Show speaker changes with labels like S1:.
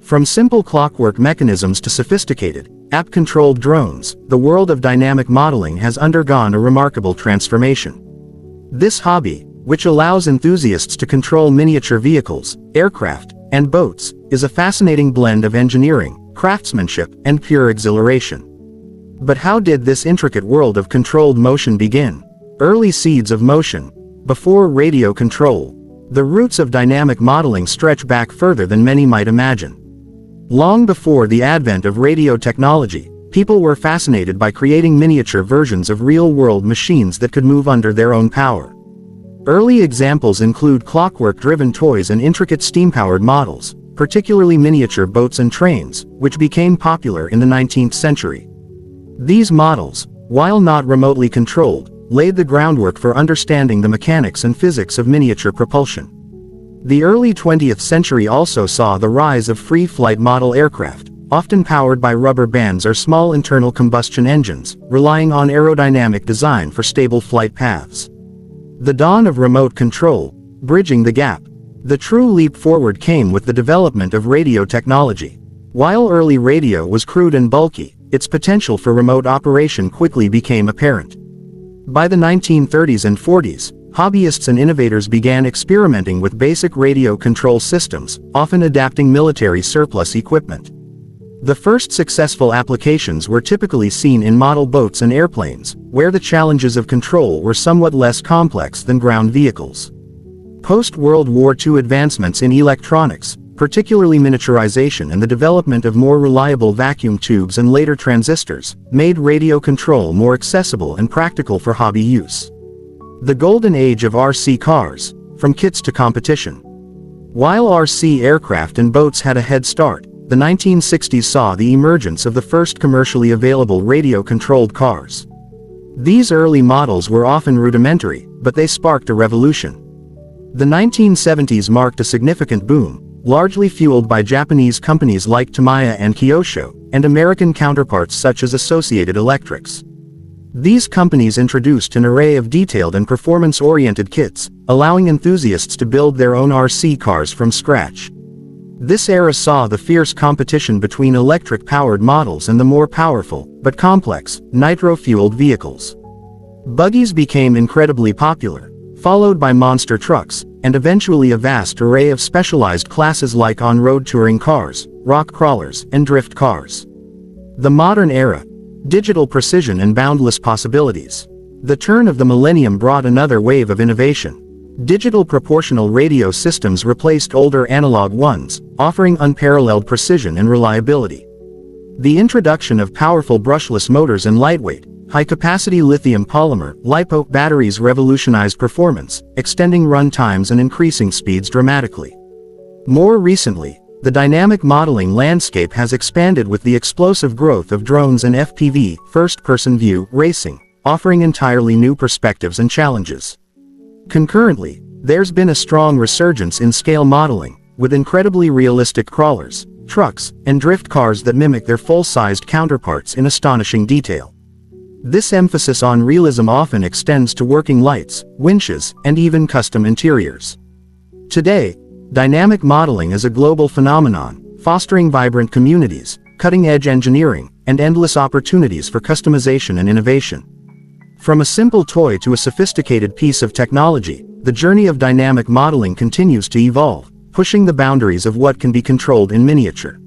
S1: From simple clockwork mechanisms to sophisticated, app-controlled drones, the world of dynamic modeling has undergone a remarkable transformation. This hobby, which allows enthusiasts to control miniature vehicles, aircraft, and boats, is a fascinating blend of engineering, craftsmanship, and pure exhilaration. But how did this intricate world of controlled motion begin? Early seeds of motion. Before radio control, the roots of dynamic modeling stretch back further than many might imagine. Long before the advent of radio technology, people were fascinated by creating miniature versions of real-world machines that could move under their own power. Early examples include clockwork-driven toys and intricate steam-powered models, particularly miniature boats and trains, which became popular in the 19th century. These models, while not remotely controlled, laid the groundwork for understanding the mechanics and physics of miniature propulsion. The early 20th century also saw the rise of free-flight model aircraft, often powered by rubber bands or small internal combustion engines, relying on aerodynamic design for stable flight paths. The dawn of remote control, bridging the gap. The true leap forward came with the development of radio technology. While early radio was crude and bulky, its potential for remote operation quickly became apparent. By the 1930s and 40s, hobbyists and innovators began experimenting with basic radio control systems, often adapting military surplus equipment. The first successful applications were typically seen in model boats and airplanes, where the challenges of control were somewhat less complex than ground vehicles. Post-World War II advancements in electronics, particularly miniaturization and the development of more reliable vacuum tubes and later transistors, made radio control more accessible and practical for hobby use. The golden age of RC cars, from kits to competition. While RC aircraft and boats had a head start, the 1960s saw the emergence of the first commercially available radio-controlled cars. These early models were often rudimentary, but they sparked a revolution. The 1970s marked a significant boom, largely fueled by Japanese companies like Tamiya and Kyosho, and American counterparts such as Associated Electrics. These companies introduced an array of detailed and performance-oriented kits, allowing enthusiasts to build their own RC cars from scratch. This era saw the fierce competition between electric-powered models and the more powerful, but complex, nitro-fueled vehicles. Buggies became incredibly popular, followed by monster trucks, and eventually a vast array of specialized classes like on-road touring cars, rock crawlers, and drift cars. The modern era. Digital precision and boundless possibilities. The turn of the millennium brought another wave of innovation. Digital proportional radio systems replaced older analog ones, offering unparalleled precision and reliability. The introduction of powerful brushless motors and lightweight, high-capacity lithium polymer (LiPo) batteries revolutionized performance, extending run times and increasing speeds dramatically. More recently, the dynamic modeling landscape has expanded with the explosive growth of drones and FPV (first-person view) racing, offering entirely new perspectives and challenges. Concurrently, there's been a strong resurgence in scale modeling, with incredibly realistic crawlers, trucks, and drift cars that mimic their full-sized counterparts in astonishing detail. This emphasis on realism often extends to working lights, winches, and even custom interiors. Today, dynamic modeling is a global phenomenon, fostering vibrant communities, cutting-edge engineering, and endless opportunities for customization and innovation. From a simple toy to a sophisticated piece of technology, the journey of dynamic modeling continues to evolve, pushing the boundaries of what can be controlled in miniature.